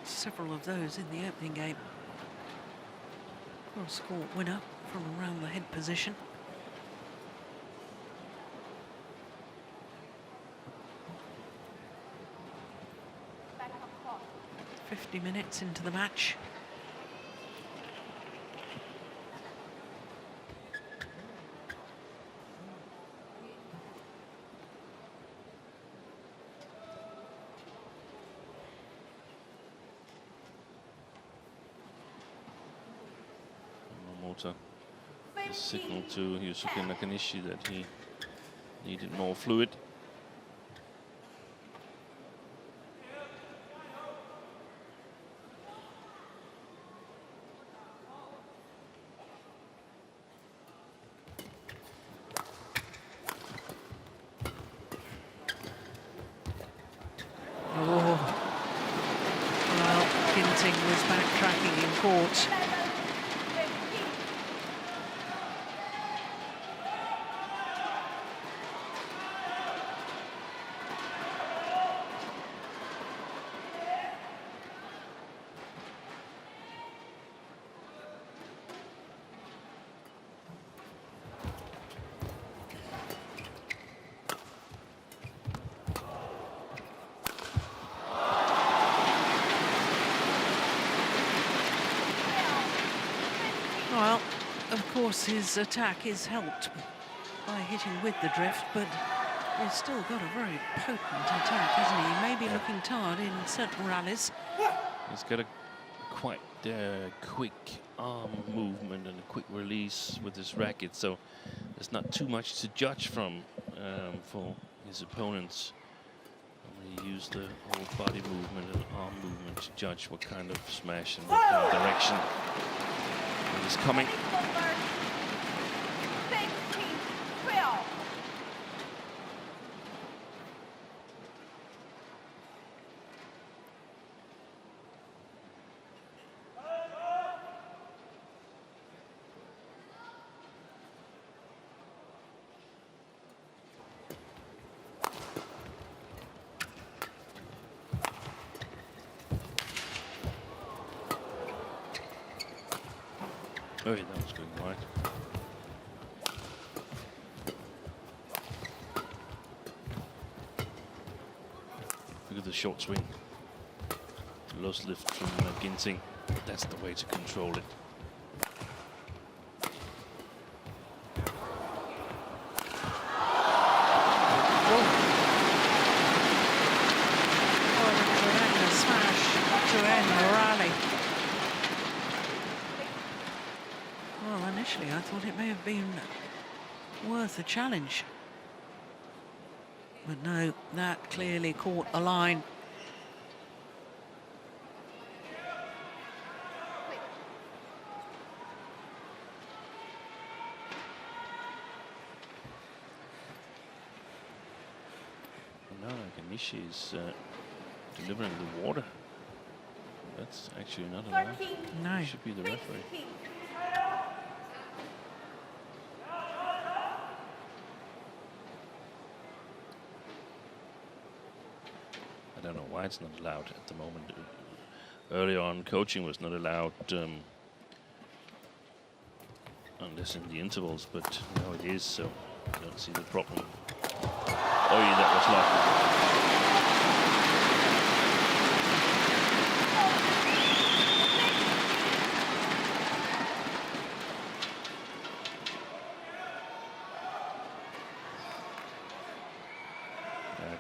Several of those in the opening game. Cross court winner from around the head position. Back up court. 50 minutes into the match. Signal to Yusuke Nakanishi that he needed more fluid. Oh, well, Ginting was backtracking in court. Well, of course, his attack is helped by hitting with the drift, but he's still got a very potent attack, hasn't he? He may be looking tired in certain rallies. He's got a quite quick arm movement and a quick release with his racket, so there's not too much to judge from for his opponents. He used the whole body movement and arm movement to judge what kind of smash and what kind of direction is coming. Oh, yeah, that was going wide. Look at the short swing. Lost lift from Ginting. That's the way to control it. Smash to end the rally. Well, initially I thought it may have been worth a challenge. But no, that clearly caught a line. Well, now Nishi is delivering the water. That's actually not allowed. No. He should be the referee. I don't know why it's not allowed at the moment. Earlier on, coaching was not allowed unless in the intervals, but now it is, so I don't see the problem. Oh, yeah, that was lucky.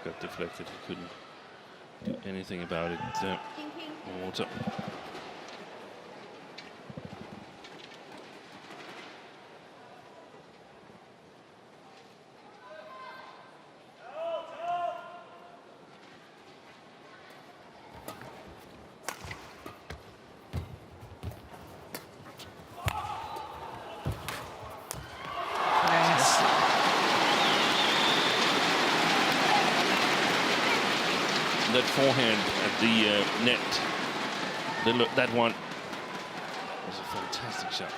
Got deflected. He couldn't do anything about it. Water. That forehand at the net, that one was a fantastic shot.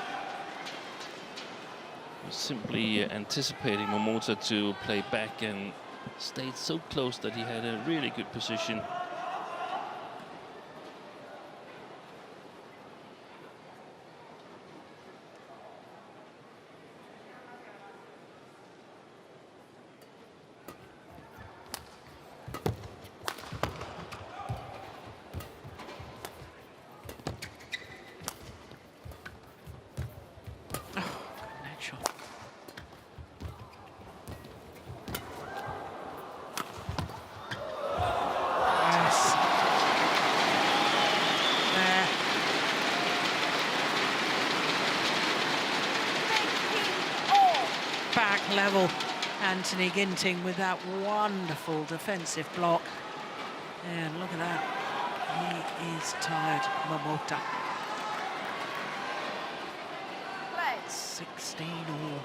Was simply anticipating Momota to play back and stayed so close that he had a really good position. Level. Anthony Ginting with that wonderful defensive block. And look at that. He is tired, Momota. 16 all.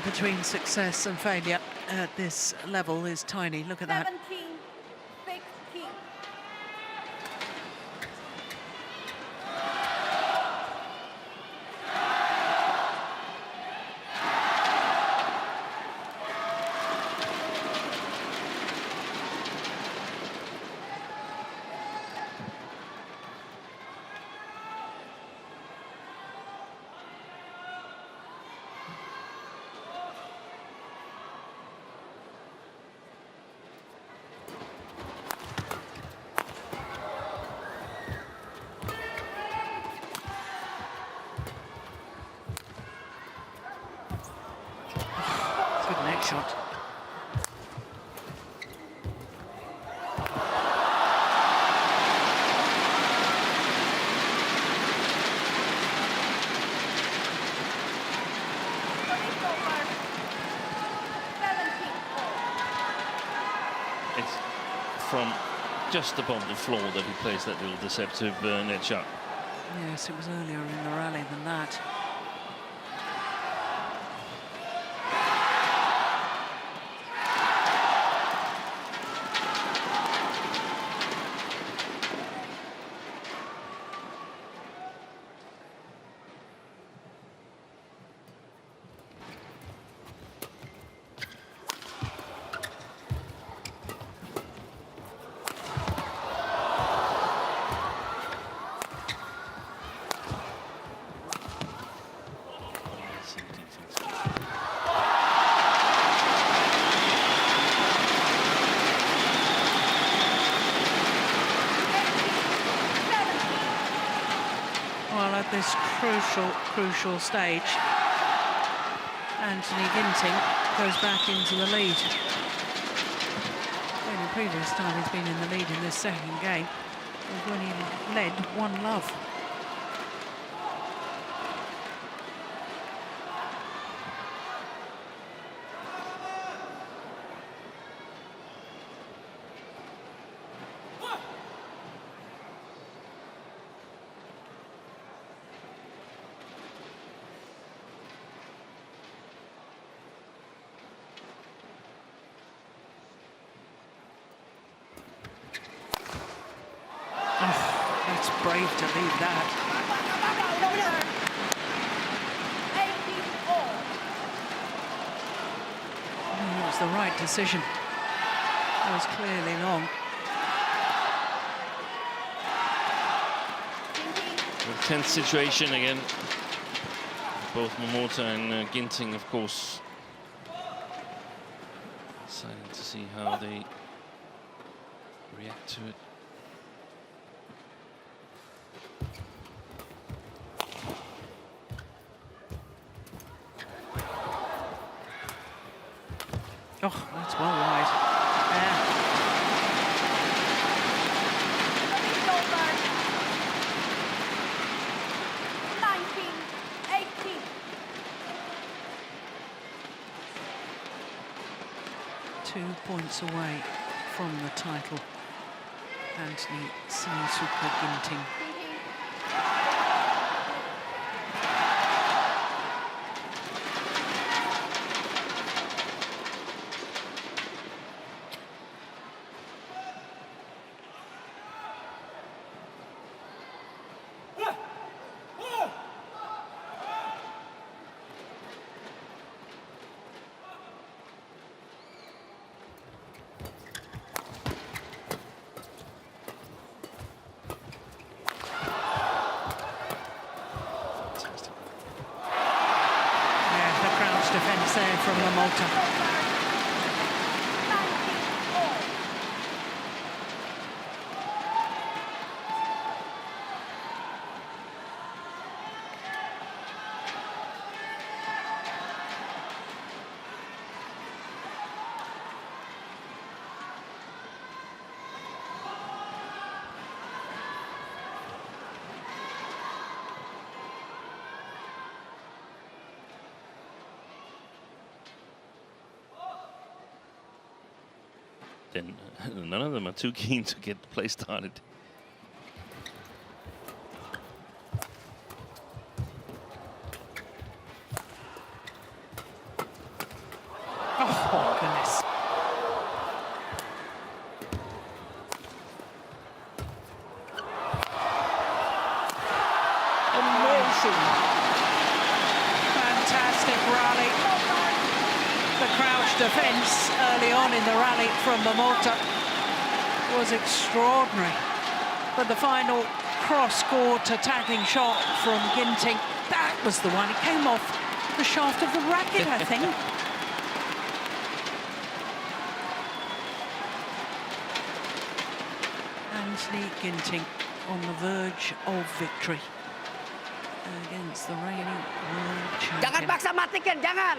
Between success and failure at this level is tiny. Look at that. 17-16. shot. It's from just above the floor that he plays that little deceptive net shot. Yes, it was earlier in the rally than that. Well, at this crucial stage, Anthony Ginting goes back into the lead. Well, the previous time he's been in the lead in this second game was when he led 1-love. It's brave to leave that. It was the right decision. It was clearly long. A tense situation again. Both Momota and Ginting, of course, deciding to see how they react to it. Oh, that's well wide. Yeah. Two points away from the title. Anthony Sinisuka GINTING. Defence there from Momota. Then none of them are too keen to get the play started. Oh, goodness. Amazing. Fantastic rally. The crouch defence early on in the rally from Momota was extraordinary. But the final cross-court attacking shot from Ginting, that was the one. It came off the shaft of the racket, I think. Anthony Ginting on the verge of victory against the reigning world champion. Jangan paksa matikan, jangan.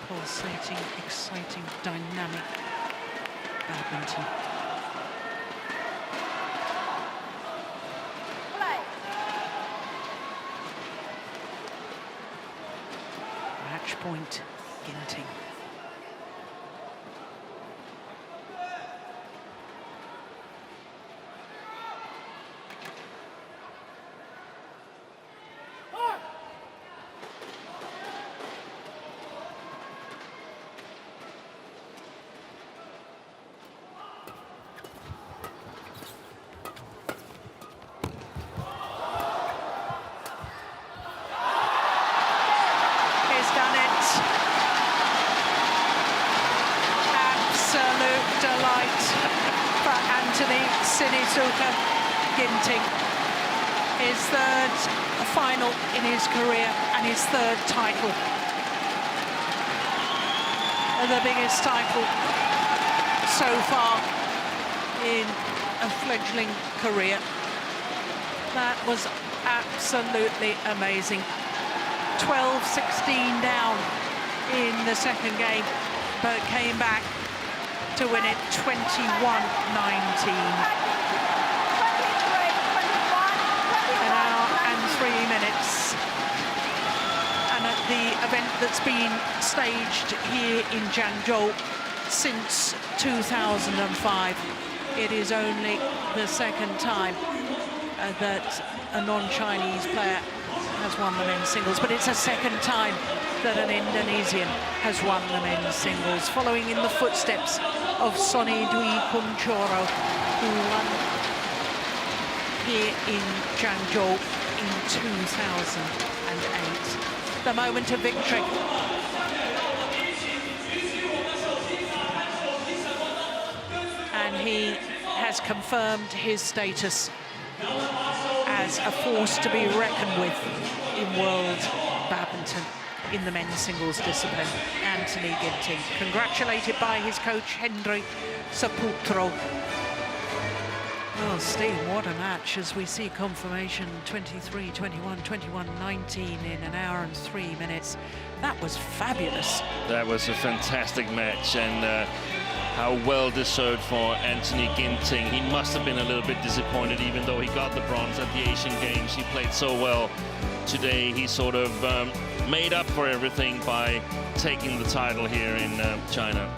pulsating, exciting, dynamic badminton. Play. Match point, Ginting. Sinisuka GINTING, his third final in his career and his third title. The biggest title so far in a fledgling career. That was absolutely amazing. 12-16 down in the second game, but came back to win it 21-19. An hour and 3 minutes. And at the event that's been staged here in Zhangzhou since 2005, it is only the second time that a non-Chinese player has won the men's singles, but it's a second time that an Indonesian has won the men's singles, following in the footsteps of Sonny Dwi Kunchoro, who won here in Zhangzhou in 2008. The moment of victory. And he has confirmed his status as a force to be reckoned with in world badminton in the men's singles discipline. Anthony Ginting, congratulated by his coach Hendry Saputro. Well, Steve, what a match as we see confirmation 23-21, 21-19 in an hour and 3 minutes. That was fabulous. That was a fantastic match, and how well deserved for Anthony Ginting. He must have been a little bit disappointed, even though he got the bronze at the Asian Games. He played so well today. He sort of made up for everything by taking the title here in China.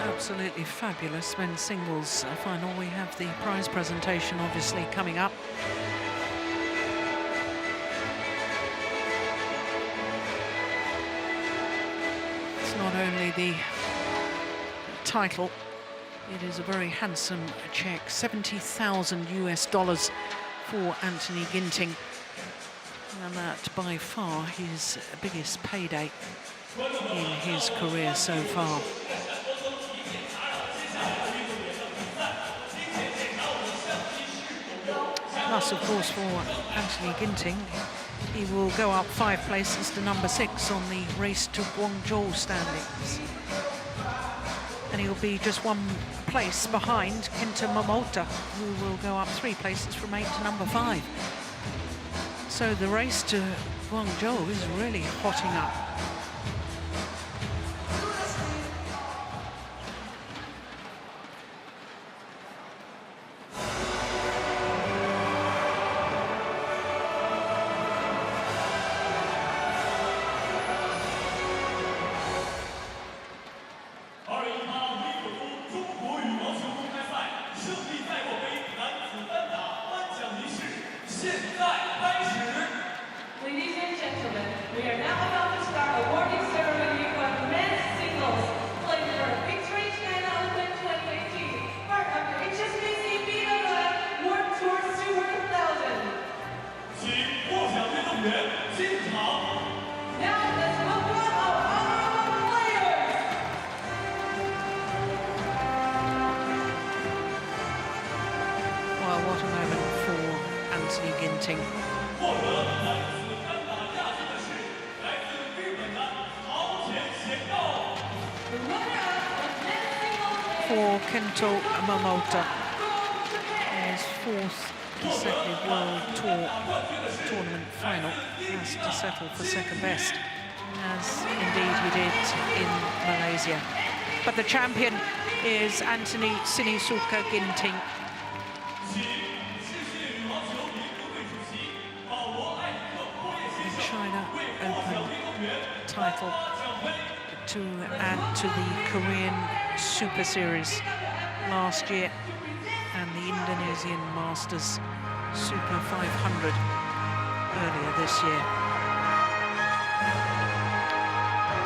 Absolutely fabulous men's singles final. We have the prize presentation obviously coming up. It's not only the title, it is a very handsome check, $70,000 US for Anthony Ginting, and that by far his biggest payday in his career so far. Plus, of course, for Anthony Ginting, he will go up 5 places to number 6 on the race to Guangzhou standings. And he'll be just 1 place behind Kento MOMOTA, who will go up 3 places from 8 to number 5. So the race to Guangzhou is really hotting up. Well, what a moment for Anthony Ginting. For Kento Momota, his fourth consecutive World Tour tournament final, has to settle for second best, as indeed he did in Malaysia. But the champion is Anthony Sinisuka GINTING. The China Open title to add to the Korean Super Series last year and the Indonesian Masters Super 500 earlier this year.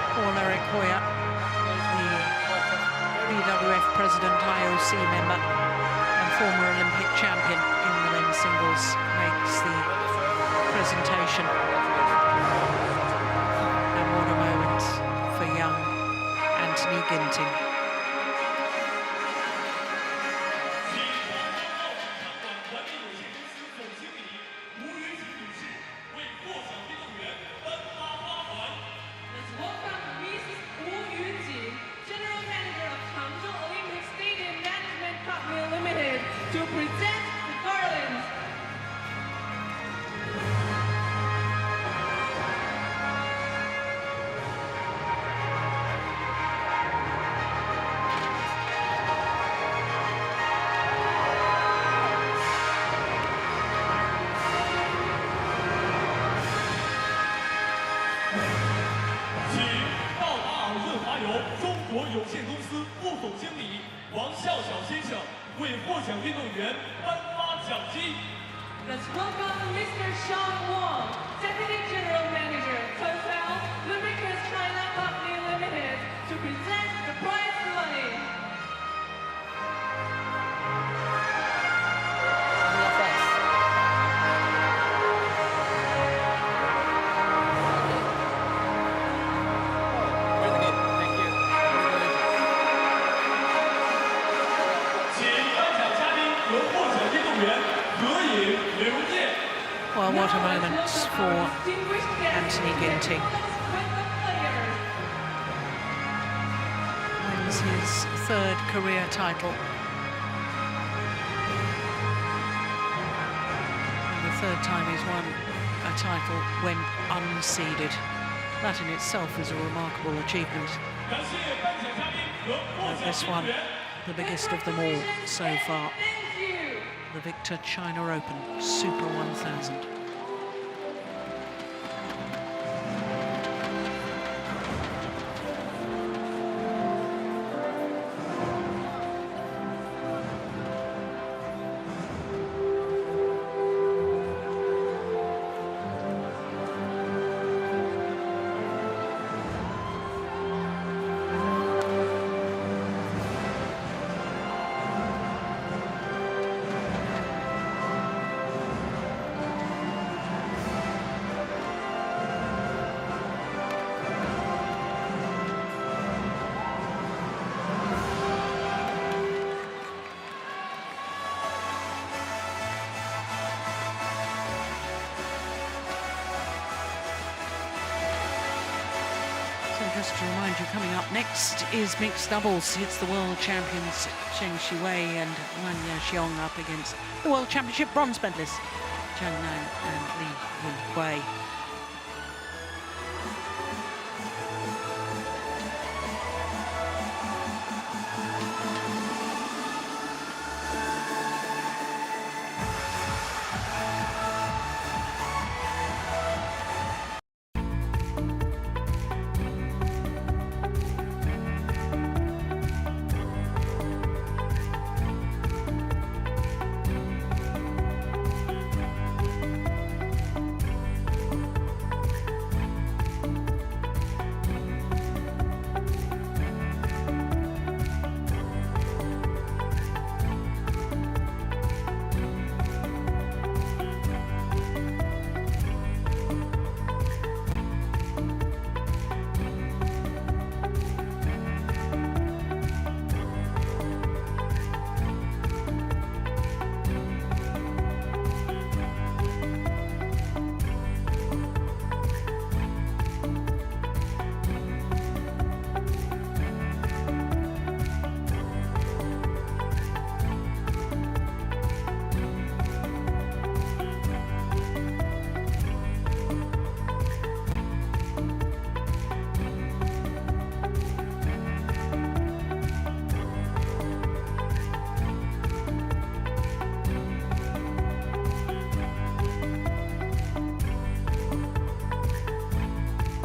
Paul Eric Hoyer, the BWF President, IOC member and former Olympic champion in the men's singles, makes the presentation. And what a moment for young Anthony Ginting. To present the garlands. Let's welcome Mr. Sean Wong, Deputy General Manager, Total Lubricants China Company Limited, to present the prize money. Well, what a moment for Anthony Ginting. Wins his third career title. And the third time he's won a title when unseeded. That in itself is a remarkable achievement. But this one, the biggest of them all so far. The Victor China Open Super 1000. Just to remind you, coming up next is mixed doubles. It's the world champions Zheng Shiwei and Wang Yaxiong up against the world championship bronze medalists Zhang Nan and Li Yunhui.